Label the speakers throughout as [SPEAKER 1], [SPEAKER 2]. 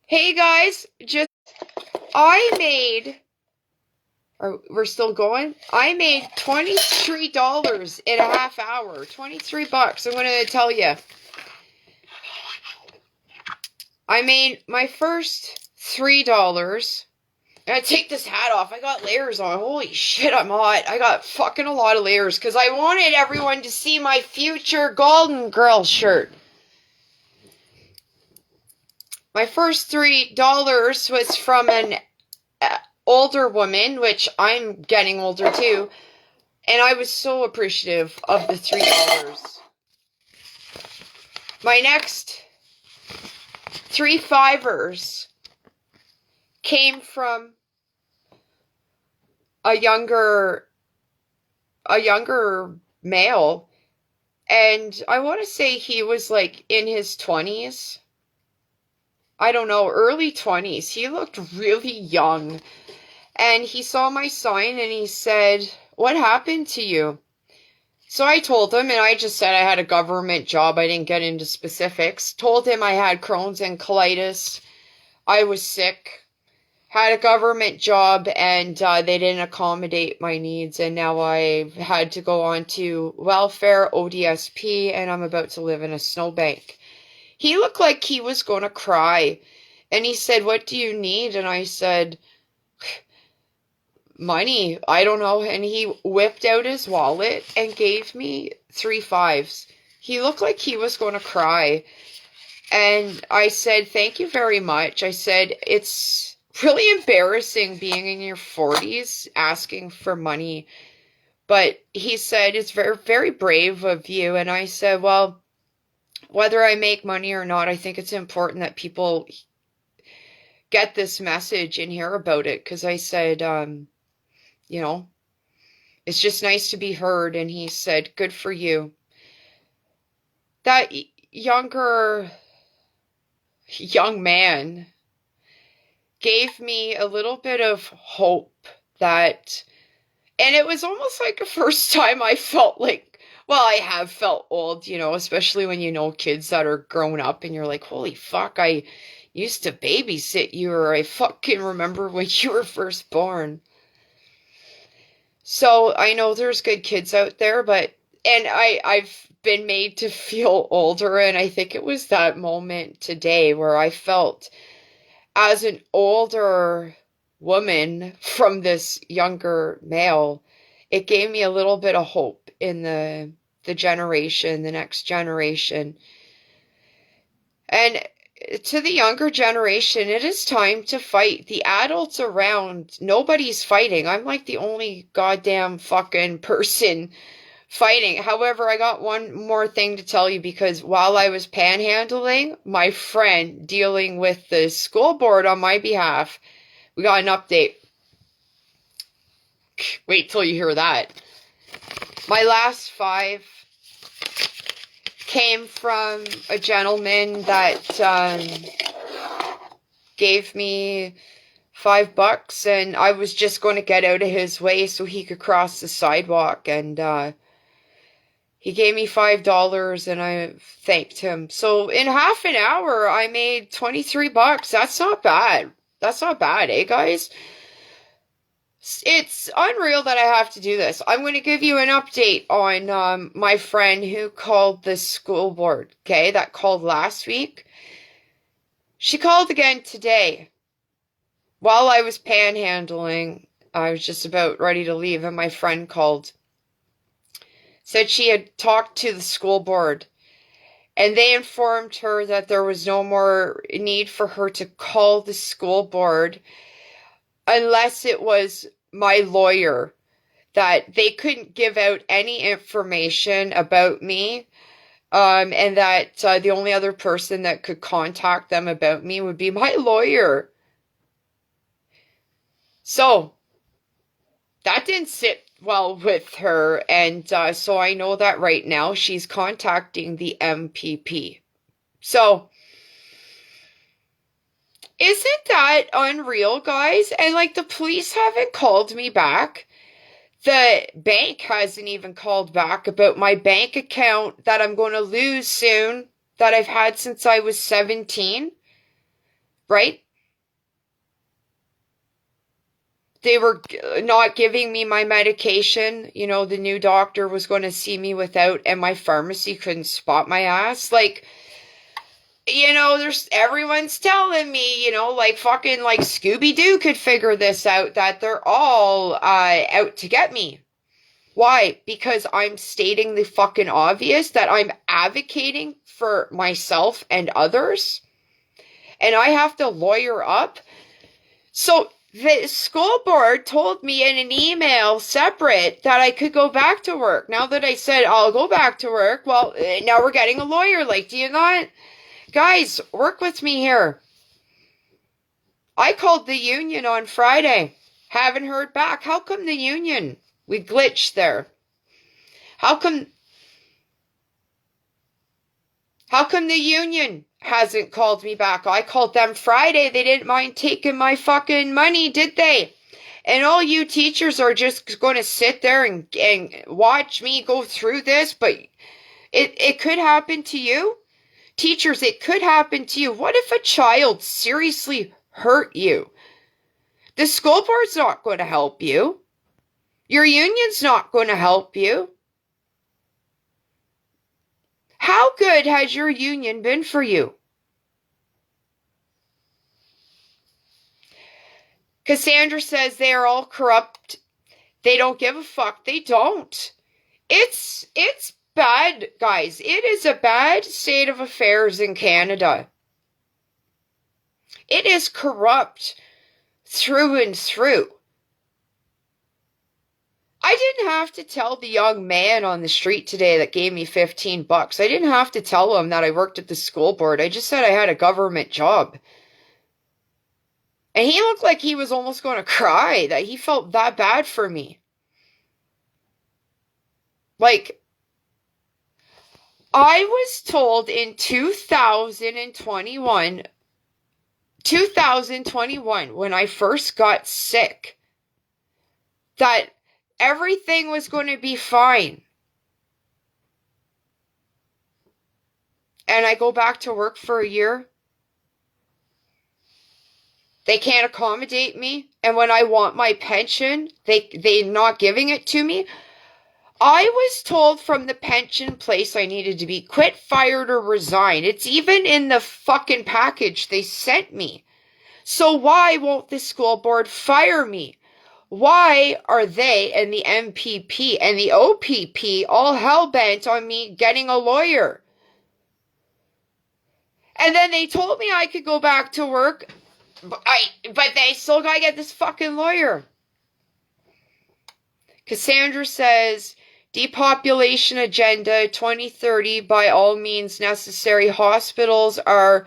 [SPEAKER 1] Hey guys, I made, we're still going? I made $23 in a half hour. 23 bucks, I'm gonna tell you. I made my first $3. And I take this hat off, I got layers on. Holy shit, I'm hot. I got fucking a lot of layers because I wanted everyone to see my future Golden Girl shirt. My first $3 was from an older woman, which I'm getting older too, and I was so appreciative of the $3. My next 3 fivers came from a younger male, and I want to say he was like in his 20s. I don't know, early 20s. He looked really young. And he saw my sign and he said, "What happened to you?" So I told him, and I just said I had a government job. I didn't get into specifics. Told him I had Crohn's and colitis. I was sick. Had a government job, and they didn't accommodate my needs. And now I've had to go on to welfare, ODSP, and I'm about to live in a snowbank. He looked like he was going to cry. And he said, "What do you need?" And I said, "Money, I don't know." And he whipped out his wallet and gave me 3 fives. He looked like he was going to cry. And I said, "Thank you very much." I said, "It's really embarrassing being in your 40s asking for money." But he said, "It's very, very brave of you." And I said, "Well, whether I make money or not, I think it's important that people get this message and hear about it." Because I said, you know, it's just nice to be heard. And he said, "Good for you." That young man gave me a little bit of hope that, and it was almost like the first time I felt like, well, I have felt old, especially when you know kids that are grown up and you're like, holy fuck, I used to babysit you, or I fucking remember when you were first born. So I know there's good kids out there, and I've been made to feel older, and I think it was that moment today where I felt as an older woman from this younger male, it gave me a little bit of hope in the next generation. And to the younger generation, it is time to fight. The adults around, nobody's fighting. I'm like the only goddamn fucking person fighting. However, I got one more thing to tell you, because while I was panhandling, my friend dealing with the school board on my behalf, we got an update. Wait till you hear that. My last 5 came from a gentleman that gave me $5, and I was just going to get out of his way so he could cross the sidewalk, and he gave me $5 and I thanked him. So in half an hour, I made 23 bucks. That's not bad. That's not bad, eh, guys? It's unreal that I have to do this. I'm going to give you an update on my friend who called the school board, okay? That called last week. She called again today. While I was panhandling, I was just about ready to leave, and my friend called. Said she had talked to the school board, and they informed her that there was no more need for her to call the school board unless it was my lawyer, that they couldn't give out any information about me, and that the only other person that could contact them about me would be my lawyer. So that didn't sit well with her, and so I know that right now she's contacting the MPP. So isn't that unreal, guys? And like, the police haven't called me back. The bank hasn't even called back about my bank account that I'm going to lose soon, that I've had since I was 17. right? They were not giving me my medication. You know, the new doctor was going to see me without, and my pharmacy couldn't spot my ass. Like, you know, everyone's telling me, you know, like fucking like Scooby-Doo could figure this out, that they're all out to get me. Why? Because I'm stating the fucking obvious, that I'm advocating for myself and others, and I have to lawyer up. So the school board told me in an email separate that I could go back to work. Now that I said I'll go back to work, well, now we're getting a lawyer. Like, do you not? Guys, work with me here. I called the union on Friday. Haven't heard back. How come the union? We glitched there. How come the union hasn't called me back? I called them Friday. They didn't mind taking my fucking money, did they? And all you teachers are just going to sit there and watch me go through this, but it could happen to you. Teachers, it could happen to you. What if a child seriously hurt you? The school board's not going to help you. Your union's not going to help you. How good has your union been for you? Cassandra says they are all corrupt. They don't give a fuck. They don't. It's bad, guys. It is a bad state of affairs in Canada. It is corrupt through and through. I didn't have to tell the young man on the street today that gave me $15. I didn't have to tell him that I worked at the school board. I just said I had a government job. And he looked like he was almost going to cry, that he felt that bad for me. Like, I was told in 2021, when I first got sick, that everything was going to be fine. And I go back to work for a year. They can't accommodate me. And when I want my pension, they're not giving it to me. I was told from the pension place I needed to be quit, fired, or resign. It's even in the fucking package they sent me. So why won't the school board fire me? Why are they and the MPP and the OPP all hell-bent on me getting a lawyer? And then they told me I could go back to work, but they still gotta get this fucking lawyer. Cassandra says, depopulation agenda 2030 by all means necessary. Hospitals are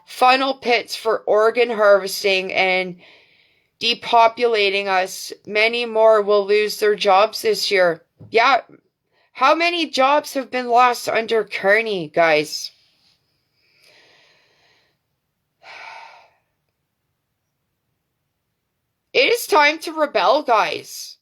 [SPEAKER 1] funnel pits for organ harvesting and depopulating us. Many more will lose their jobs this year. Yeah. How many jobs have been lost under Carney, guys? It is time to rebel, guys.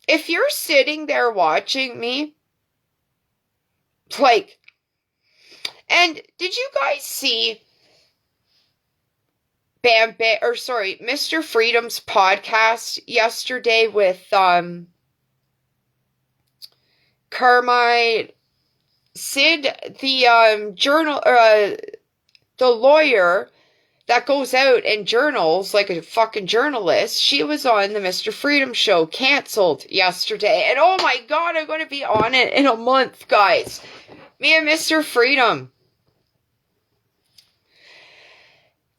[SPEAKER 1] If you're sitting there watching me, like, and did you guys see Mr. Freedom's podcast yesterday with Carmine Sid, the the lawyer that goes out and journals like a fucking journalist? She was on the Mr. Freedom show, canceled yesterday. And oh my god, I'm going to be on it in a month, guys. Me and Mr. Freedom.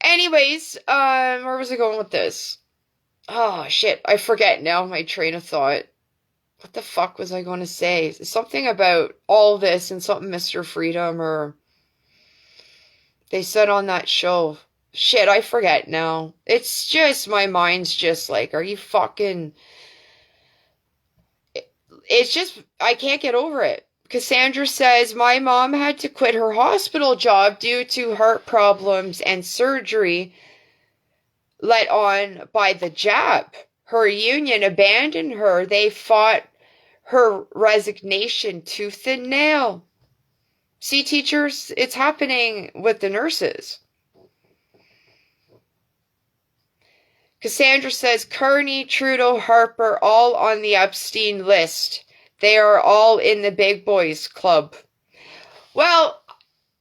[SPEAKER 1] Anyways, where was I going with this? Oh, shit. I forget now my train of thought. What the fuck was I going to say? Something about all this and something Mr. Freedom, or they said on that show. Shit, I forget now. It's just, my mind's just like, are you fucking... It's just, I can't get over it. Cassandra says, my mom had to quit her hospital job due to heart problems and surgery let on by the jab. Her union abandoned her. They fought her resignation tooth and nail. See, teachers, it's happening with the nurses. Cassandra says, Kearney, Trudeau, Harper, all on the Epstein list. They are all in the big boys club. Well,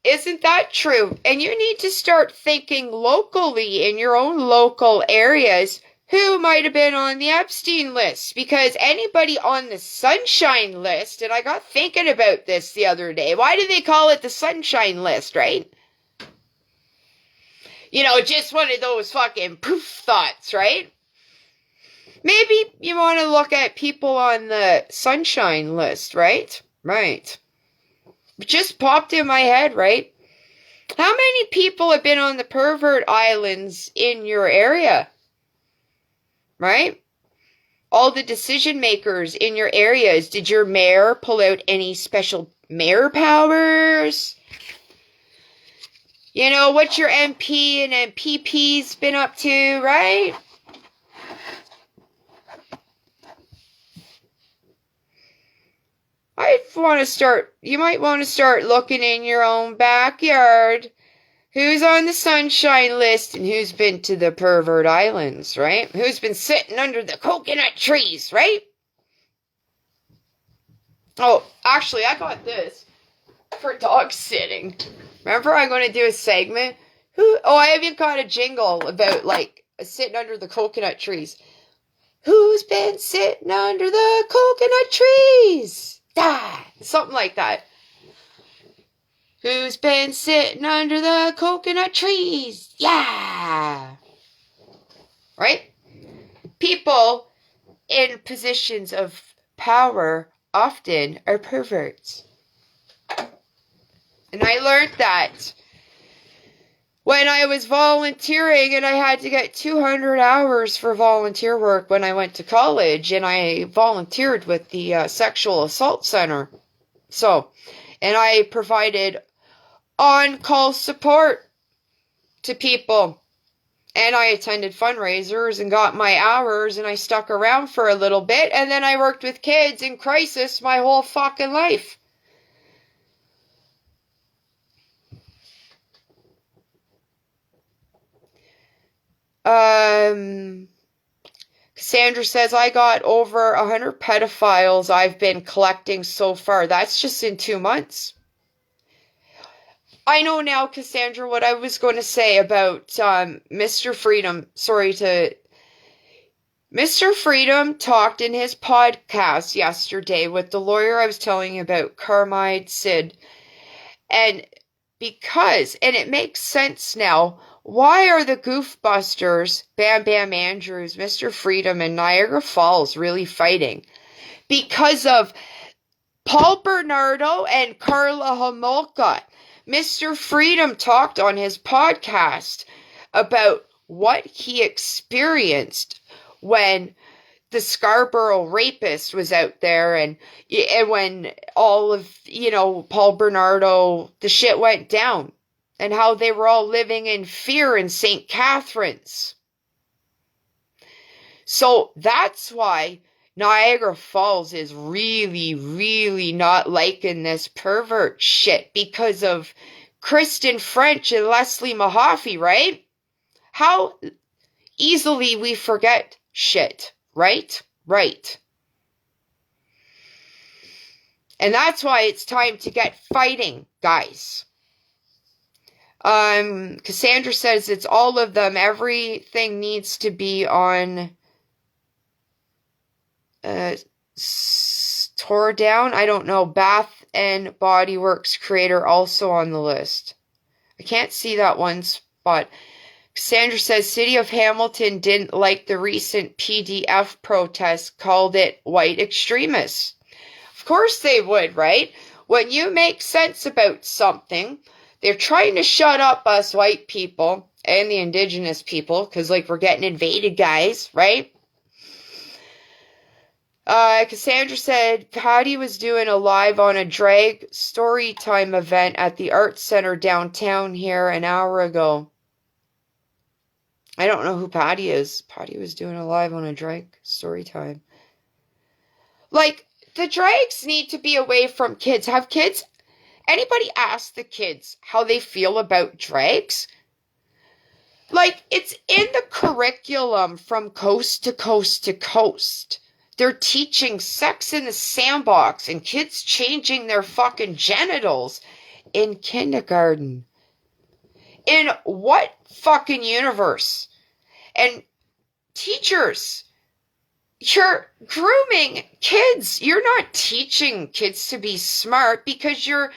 [SPEAKER 1] isn't that true? And you need to start thinking locally in your own local areas who might have been on the Epstein list. Because anybody on the Sunshine list, and I got thinking about this the other day, why do they call it the Sunshine list, right? You know, just one of those fucking poof thoughts, right? Maybe you want to look at people on the Sunshine list, right? Right. It just popped in my head, right? How many people have been on the pervert islands in your area? Right? All the decision makers in your areas. Did your mayor pull out any special mayor powers? You know, what your MP and MPP's been up to, right? You might want to start looking in your own backyard. Who's on the Sunshine list and who's been to the pervert islands, right? Who's been sitting under the coconut trees, right? Oh, actually, I got this for dog sitting. Remember, I'm going to do a segment. I even got a jingle about, like, sitting under the coconut trees. Who's been sitting under the coconut trees? Something like that. Who's been sitting under the coconut trees? Yeah. Right? People in positions of power often are perverts. And I learned that when I was volunteering, and I had to get 200 hours for volunteer work when I went to college, and I volunteered with the sexual assault center. And I provided on-call support to people. And I attended fundraisers and got my hours, and I stuck around for a little bit, and then I worked with kids in crisis my whole fucking life. Cassandra says, I got over 100 pedophiles I've been collecting so far. That's just in 2 months. I know now, Cassandra, what I was going to say about Mr. Freedom. Mr. Freedom talked in his podcast yesterday with the lawyer I was telling you about, Carmide Sid. And it makes sense now, why are the Goof Busters, Bam Bam Andrews, Mr. Freedom, and Niagara Falls really fighting? Because of Paul Bernardo and Carla Homolka. Mr. Freedom talked on his podcast about what he experienced when the Scarborough rapist was out there, and when all of, Paul Bernardo, the shit went down, and how they were all living in fear in St. Catharines. So that's why Niagara Falls is really, really not liking this pervert shit, because of Kristen French and Leslie Mahaffey, right? How easily we forget shit, right? Right. And that's why it's time to get fighting, guys. Cassandra says it's all of them. Everything needs to be on tore down. I don't know. Bath and Body Works creator also on the list. I can't see that one spot. Cassandra says City of Hamilton didn't like the recent PDF protest, called it white extremists. Of course they would, right? When you make sense about something, they're trying to shut up us white people and the indigenous people, because we're getting invaded, guys, right? Cassandra said Patty was doing a live on a drag story time event at the Arts Center downtown here an hour ago. I don't know who Patty is. Patty was doing a live on a drag story time. The drags need to be away from kids. Have kids... Anybody ask the kids how they feel about drags? Like, it's in the curriculum from coast to coast to coast. They're teaching sex in the sandbox and kids changing their fucking genitals in kindergarten. In what fucking universe? And teachers, you're grooming kids. You're not teaching kids to be smart because you're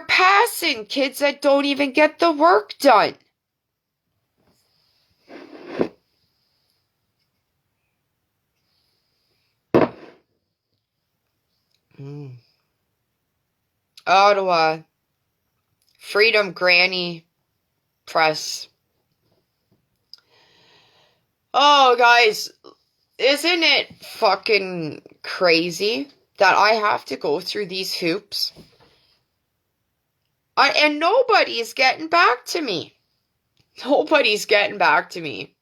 [SPEAKER 1] passing kids that don't even get the work done. Ottawa, Freedom Granny Press. Oh, guys, isn't it fucking crazy that I have to go through these hoops? And nobody's getting back to me. Nobody's getting back to me.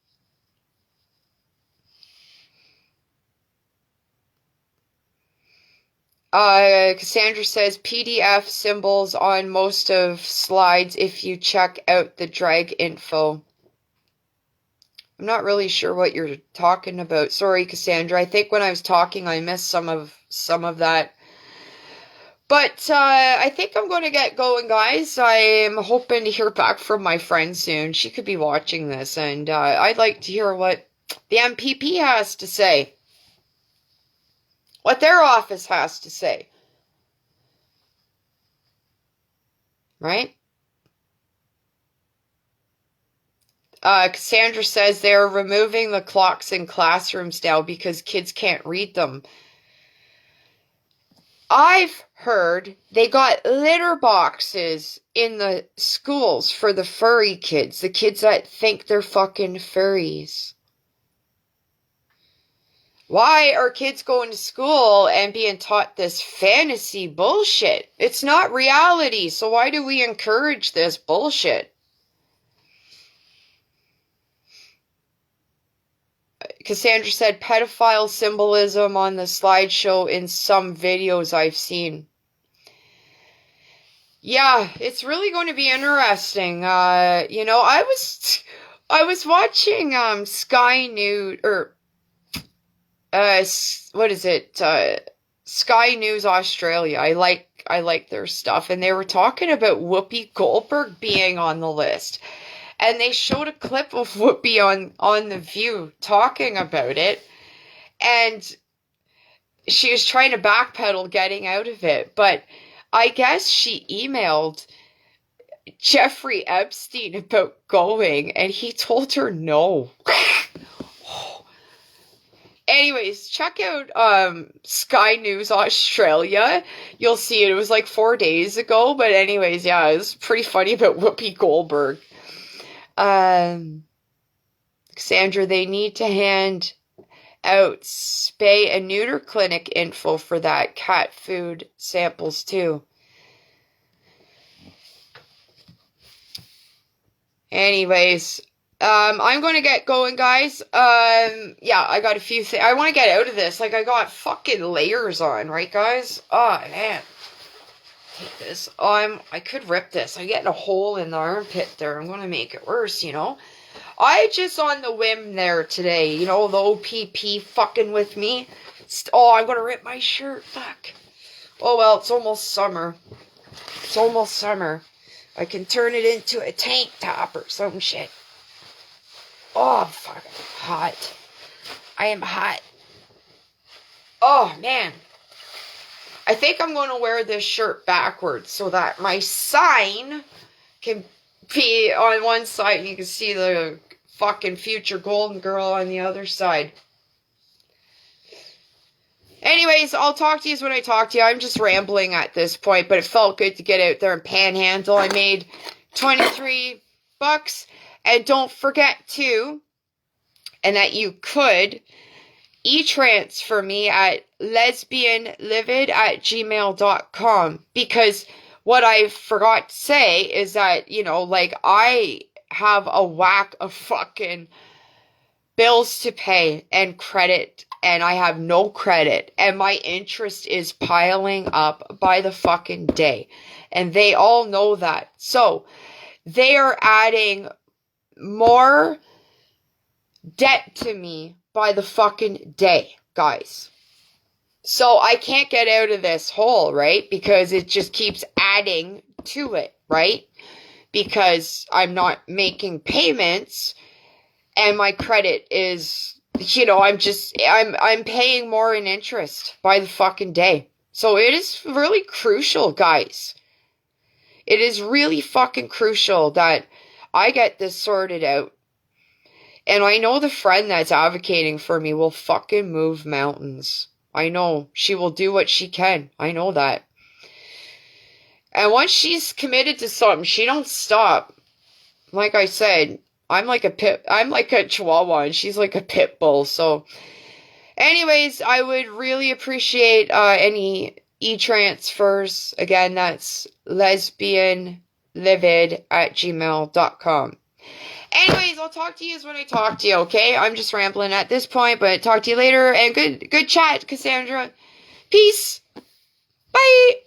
[SPEAKER 1] Cassandra says PDF symbols on most of slides if you check out the drag info. I'm not really sure what you're talking about. Sorry, Cassandra. I think when I was talking, I missed some of that. But I think I'm going to get going, guys. I'm hoping to hear back from my friend soon. She could be watching this, and I'd like to hear what the MPP has to say. What their office has to say. Right? Cassandra says they're removing the clocks in classrooms now because kids can't read them. I've heard they got litter boxes in the schools for the furry kids. The kids that think they're fucking furries. Why are kids going to school and being taught this fantasy bullshit? It's not reality, so why do we encourage this bullshit? Cassandra said pedophile symbolism on the slideshow in some videos I've seen. Yeah, it's really going to be interesting. You know, I was watching Sky News or what is it? Sky News Australia. I like their stuff, and they were talking about Whoopi Goldberg being on the list. And they showed a clip of Whoopi on The View talking about it. And she was trying to backpedal getting out of it. But I guess she emailed Jeffrey Epstein about going. And he told her no. Anyways, check out Sky News Australia. You'll see it. It was like 4 days ago. But anyways, yeah, it was pretty funny about Whoopi Goldberg. Cassandra, they need to hand out spay and neuter clinic info for that. Cat food samples too. Anyways, I'm going to get going, guys. Yeah, I got a few things. I want to get out of this. Like, I got fucking layers on, right, guys? Oh, man. Take this. I could rip this. I'm getting a hole in the armpit there. I'm going to make it worse, you know. I just on the whim there today, you know, the OPP fucking with me. Oh, I'm going to rip my shirt. Fuck. Oh, well, it's almost summer. It's almost summer. I can turn it into a tank top or some shit. Oh, fuck. I'm hot. I am hot. Oh, man. I think I'm going to wear this shirt backwards so that my sign can be on one side and you can see the fucking future golden girl on the other side. Anyways, I'll talk to you when I talk to you. I'm just rambling at this point, but it felt good to get out there and panhandle. I made $23. And don't forget to, and that you could, Etransfer me at lesbianlivid@gmail.com, because what I forgot to say is that, you know, like, I have a whack of fucking bills to pay and credit, and I have no credit, and my interest is piling up by the fucking day, and they all know that. So they are adding more debt to me by the fucking day, guys. So I can't get out of this hole, right? Because it just keeps adding to it, right? Because I'm not making payments and my credit is, I'm paying more in interest by the fucking day. So it is really crucial, guys. It is really fucking crucial that I get this sorted out. And I know the friend that's advocating for me will fucking move mountains. I know. She will do what she can. I know that. And once she's committed to something, she don't stop. Like I said, I'm like a chihuahua and she's like a pit bull. So anyways, I would really appreciate any Etransfers. Again, that's lesbianlivid@gmail.com. Anyways, I'll talk to you when I talk to you, okay? I'm just rambling at this point, but talk to you later. And good chat, Cassandra. Peace. Bye.